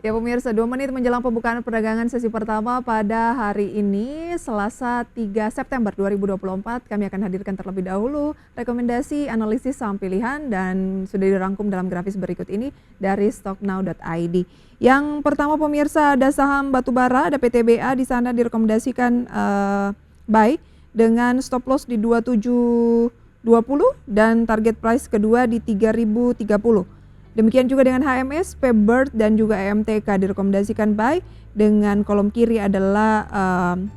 Ya pemirsa, 2 menit menjelang pembukaan perdagangan sesi pertama pada hari ini, Selasa 3 September 2024, kami akan hadirkan terlebih dahulu rekomendasi analisis saham pilihan dan sudah dirangkum dalam grafis berikut ini dari stocknow.id. Yang pertama pemirsa, ada saham batubara, ada PTBA di sana direkomendasikan buy dengan stop loss di 2720 dan target price kedua di 3030. Demikian juga dengan HMS, Bird dan juga EMTK direkomendasikan buy dengan kolom kiri adalah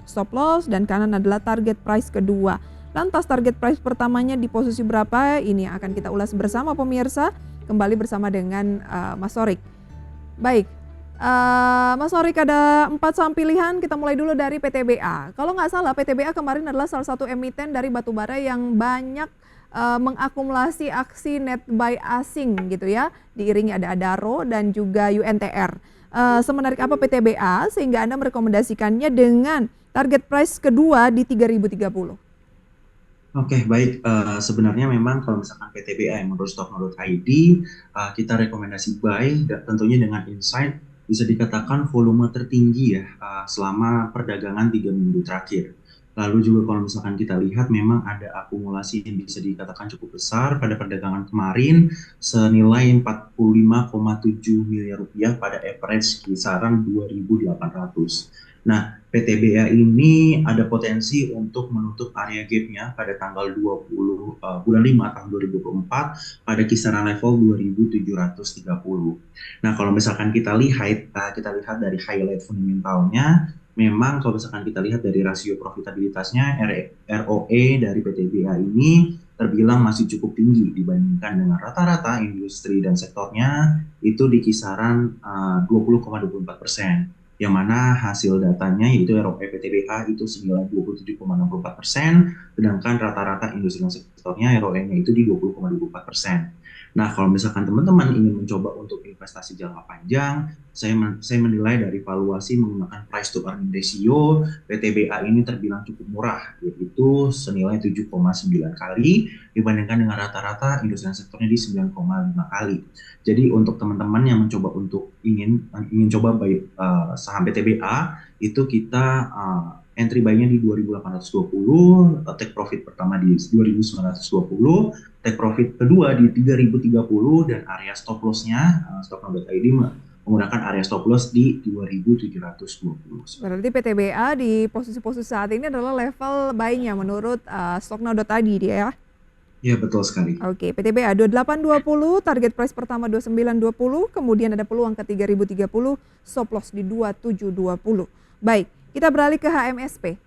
stop loss dan kanan adalah target price kedua. Lantas target price pertamanya di posisi berapa? Ini akan kita ulas bersama pemirsa, kembali bersama dengan Mas Sorik. Baik, Mas Sorik, ada 4 saham pilihan, kita mulai dulu dari PTBA. Kalau nggak salah PTBA kemarin adalah salah satu emiten dari batubara yang banyak mengakumulasi aksi net buy asing gitu ya, diiringi ada Adaro dan juga UNTR. Semenarik apa PTBA sehingga Anda merekomendasikannya dengan target price kedua di 3030? Oke, baik. Sebenarnya memang kalau misalkan PTBA yang menurut Stocknow.id, kita rekomendasi buy, tentunya dengan insight bisa dikatakan volume tertinggi ya selama perdagangan 3 minggu terakhir. Lalu juga kalau misalkan kita lihat memang ada akumulasi yang bisa dikatakan cukup besar pada perdagangan kemarin senilai 45,7 miliar rupiah pada average kisaran 2.800. Nah, PTBA ini ada potensi untuk menutup area gap-nya pada tanggal 20 bulan 5 tahun 2024 pada kisaran level 2730. Nah, kalau misalkan kita lihat dari highlight fundamentalnya, memang kalau misalkan kita lihat dari rasio profitabilitasnya, ROE dari PTBA ini terbilang masih cukup tinggi dibandingkan dengan rata-rata industri dan sektornya itu di kisaran 20,24%. Yang mana hasil datanya yaitu ROE PTBA itu senilai 27,64%, sedangkan rata-rata industri dan sektornya ROE-nya itu di 20,24%. Nah, kalau misalkan teman-teman ingin mencoba untuk investasi jangka panjang, saya menilai dari valuasi menggunakan price to earning ratio, PTBA ini terbilang cukup murah, yaitu senilai 7,9 kali dibandingkan dengan rata-rata industri dan sektornya di 9,5 kali. Jadi untuk teman-teman yang mencoba untuk ingin coba buy saham PTBA, itu kita entry buy-nya di 2.820, take profit pertama di 2.920, take profit kedua di 3.030, dan area stop loss-nya Stocknow.id menggunakan area stop loss di 2.720. Berarti PTBA di posisi-posisi saat ini adalah level buy-nya menurut stocknow.id dia ya? Ya, betul sekali. Oke, PTBA 2820, target price pertama 2920, kemudian ada peluang ke 3030, stop loss di 2720. Baik, kita beralih ke HMSP.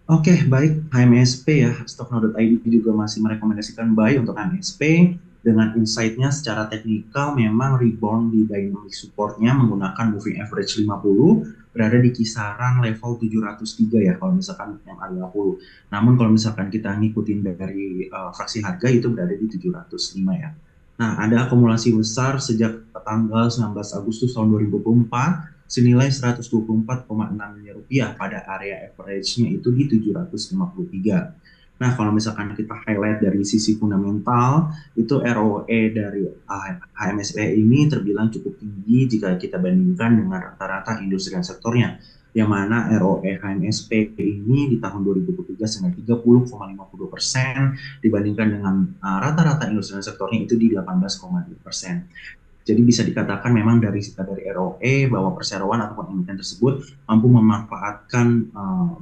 Oke, baik. HMSP ya, Stocknow.id juga masih merekomendasikan buy untuk HMSP. Dengan insight-nya secara teknikal memang rebound di dynamic support-nya menggunakan moving average 50 berada di kisaran level 703 ya kalau misalkan yang A50. Namun kalau misalkan kita ngikutin dari fraksi harga itu berada di 705 ya. Nah, ada akumulasi besar sejak tanggal 19 Agustus tahun 2024 senilai 124,6 miliar rupiah pada area average-nya itu di 753. Nah, kalau misalkan kita highlight dari sisi fundamental, itu ROE dari HMSP ini terbilang cukup tinggi jika kita bandingkan dengan rata-rata industri dan sektornya. Yang mana ROE HMSP ini di tahun 2023 senilai 30,52% dibandingkan dengan rata-rata industri dan sektornya itu di 18,2%. Jadi bisa dikatakan memang dari ROE bahwa perseroan ataupun emiten tersebut mampu memanfaatkan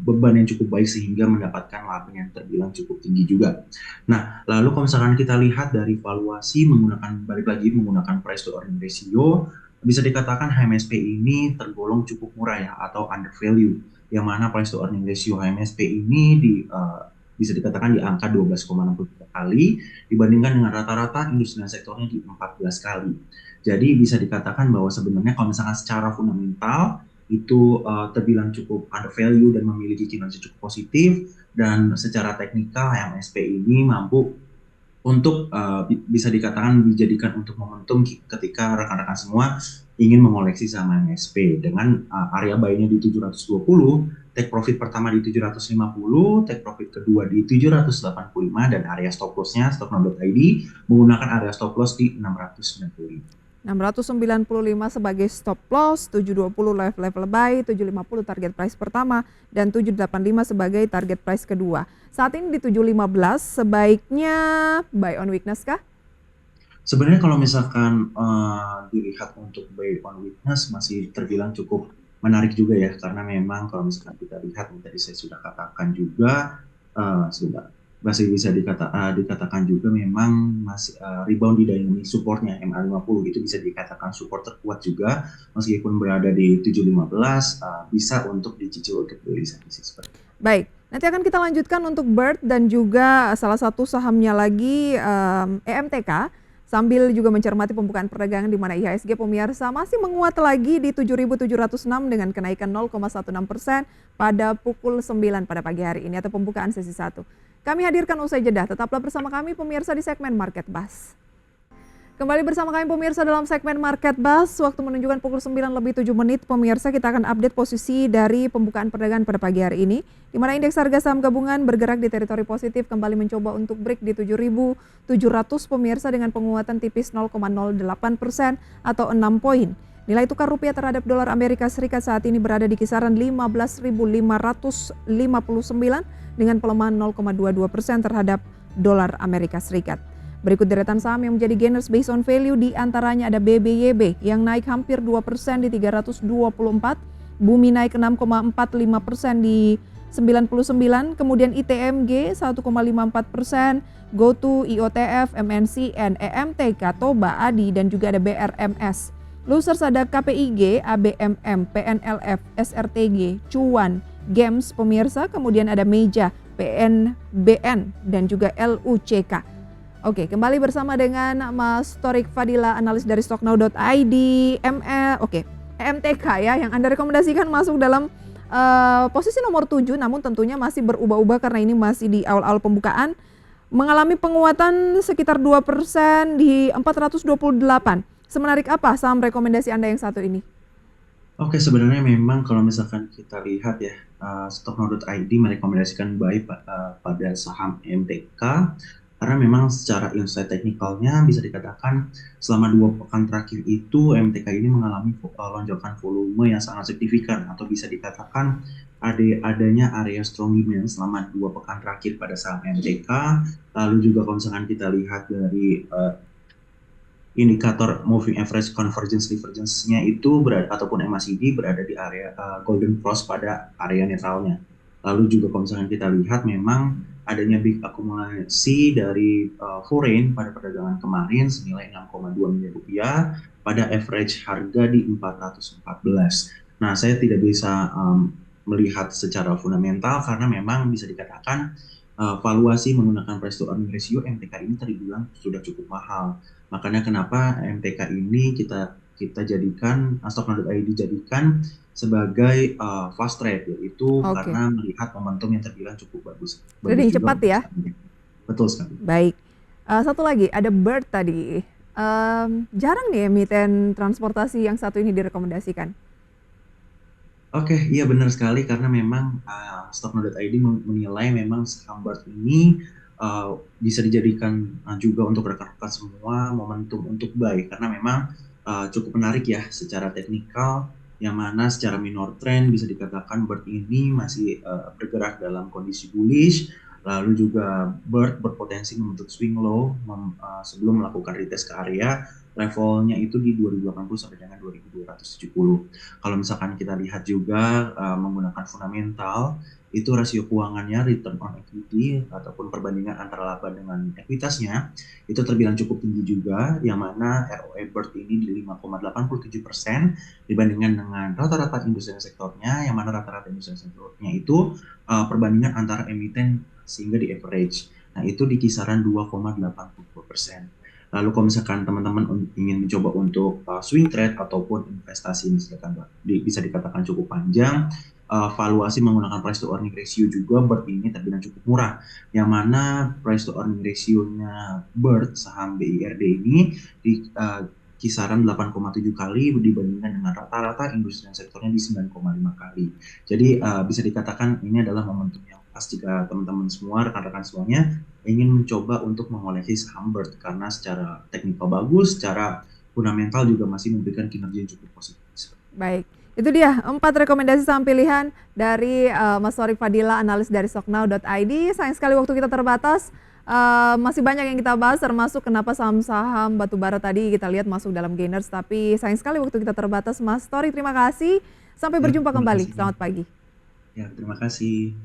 beban yang cukup baik sehingga mendapatkan laba yang terbilang cukup tinggi juga. Nah, lalu kalau misalkan kita lihat dari valuasi balik lagi menggunakan price to earning ratio, bisa dikatakan HMSP ini tergolong cukup murah ya atau undervalue. Yang mana price to earning ratio HMSP ini bisa dikatakan di angka 12,63 kali dibandingkan dengan rata-rata industri dan sektornya di 14 kali. Jadi bisa dikatakan bahwa sebenarnya kalau misalkan secara fundamental itu terbilang cukup undervalue dan memiliki kinerja cukup positif, dan secara teknikal HMSP ini mampu untuk bisa dikatakan dijadikan untuk momentum ketika rekan-rekan semua ingin mengoleksi saham HMSP dengan area buy-nya di 720, take profit pertama di 750, take profit kedua di 785, dan area stop loss-nya Stocknow.id menggunakan area stop loss di 695. 695 sebagai stop loss, 720 level buy, 750 target price pertama, dan 785 sebagai target price kedua. Saat ini di 715 sebaiknya buy on weakness kah? Sebenarnya kalau misalkan dilihat untuk buy on weakness masih terbilang cukup menarik juga ya, karena memang kalau misalkan kita lihat tadi saya sudah katakan juga sudah masih bisa dikatakan juga memang masih rebound di dynamic supportnya MA50 itu bisa dikatakan support terkuat juga meskipun berada di 715 bisa untuk dicicil untuk beli seperti itu. Baik, nanti akan kita lanjutkan untuk Bird dan juga salah satu sahamnya lagi EMTK. Sambil juga mencermati pembukaan perdagangan di mana IHSG pemirsa masih menguat lagi di 7.706 dengan kenaikan 0,16% pada pukul 9 pada pagi hari ini atau pembukaan sesi 1. Kami hadirkan usai jeda. Tetaplah bersama kami pemirsa di segmen Market Buzz. Kembali bersama kami pemirsa dalam segmen Market Buzz. Waktu menunjukkan pukul 9:07 pemirsa, kita akan update posisi dari pembukaan perdagangan pada pagi hari ini, di mana indeks harga saham gabungan bergerak di teritori positif kembali mencoba untuk break di 7.700 pemirsa dengan penguatan tipis 0,08% atau 6 poin. Nilai tukar rupiah terhadap dolar Amerika Serikat saat ini berada di kisaran 15.559 dengan pelemahan 0,22% terhadap dolar Amerika Serikat. Berikut deretan saham yang menjadi gainers based on value, di antaranya ada BBYB yang naik hampir 2% di 324, Bumi naik 6,45% di 99, kemudian ITMG 1,54%, GoTo, IOTF, MNCN, EMTK, Toba, ADI, dan juga ada BRMS. Losers ada KPIG, ABMM, PNLF, SRTG, Cuan, Games pemirsa, kemudian ada Meja, PNBN, dan juga LUCK. Oke, kembali bersama dengan Mas Torik Fadila, analis dari Stocknow.id, EMTK ya, yang Anda rekomendasikan masuk dalam posisi nomor 7, namun tentunya masih berubah-ubah karena ini masih di awal-awal pembukaan, mengalami penguatan sekitar 2% di 428. Semenarik apa saham rekomendasi Anda yang satu ini? Oke, sebenarnya memang kalau misalkan kita lihat ya, Stocknow.id merekomendasikan buy pada saham EMTK karena memang secara insight teknikalnya bisa dikatakan selama 2 pekan terakhir itu MTK ini mengalami lonjakan volume yang sangat signifikan atau bisa dikatakan adanya area strong demand selama 2 pekan terakhir pada saham MTK. Lalu juga kalau misalkan kita lihat dari indikator moving average convergence divergence-nya itu berada ataupun MACD berada di area golden cross pada area netralnya. Lalu juga kalau misalkan kita lihat memang adanya big akumulasi dari foreign pada perdagangan kemarin senilai 6,2 miliar rupiah pada average harga di 414. Nah, saya tidak bisa melihat secara fundamental karena memang bisa dikatakan valuasi menggunakan price to earning ratio MTK ini terbilang sudah cukup mahal. Makanya kenapa MTK ini kita jadikan Stocknow.id dijadikan sebagai fast trade, yaitu karena melihat momentum yang terbilang cukup bagus. Trading cepat ya? Betul sekali. Baik. Satu lagi, ada Bird tadi. Jarang nih emiten transportasi yang satu ini direkomendasikan. Oke, iya benar sekali karena memang Stocknow.id menilai memang saham Bird ini bisa dijadikan juga untuk rekan-rekan semua momentum untuk buy karena memang cukup menarik ya secara teknikal, yang mana secara minor trend bisa dikatakan Bird ini masih bergerak dalam kondisi bullish. Lalu juga Bird berpotensi membentuk swing low sebelum melakukan retest ke area levelnya itu di 2080 sampai dengan 2270. Kalau misalkan kita lihat juga menggunakan fundamental, itu rasio keuangannya return on equity ataupun perbandingan antara laba dengan ekuitasnya itu terbilang cukup tinggi juga, yang mana ROE Bird ini di 5,87% dibandingkan dengan rata-rata industri sektornya, yang mana rata-rata industri sektornya itu perbandingan antara emiten sehingga di average. Nah, itu di kisaran 2,82%. Lalu kalau misalkan teman-teman ingin mencoba untuk swing trade ataupun investasi misalkan bisa dikatakan cukup panjang, valuasi menggunakan price to earning ratio juga Bird ini terbilang cukup murah, yang mana price to earning ratio-nya Bird saham BIRD ini di kisaran 8,7 kali dibandingkan dengan rata-rata industri dan sektornya di 9,5 kali. Jadi bisa dikatakan ini adalah momentum yang pas jika teman-teman semua, rekan-rekan semuanya ingin mencoba untuk mengoleksi saham Bird karena secara teknikal bagus, secara fundamental juga masih memberikan kinerja yang cukup positif. Baik, itu dia 4 rekomendasi saham pilihan dari Mas Torik Fadila, analis dari stocknow.id. Sayang sekali waktu kita terbatas. Masih banyak yang kita bahas, termasuk kenapa saham-saham batubara tadi kita lihat masuk dalam gainers. Tapi sayang sekali waktu kita terbatas. Mas Torik, terima kasih. Sampai Ya, berjumpa terima kembali. kasih. Selamat pagi. Ya, terima kasih.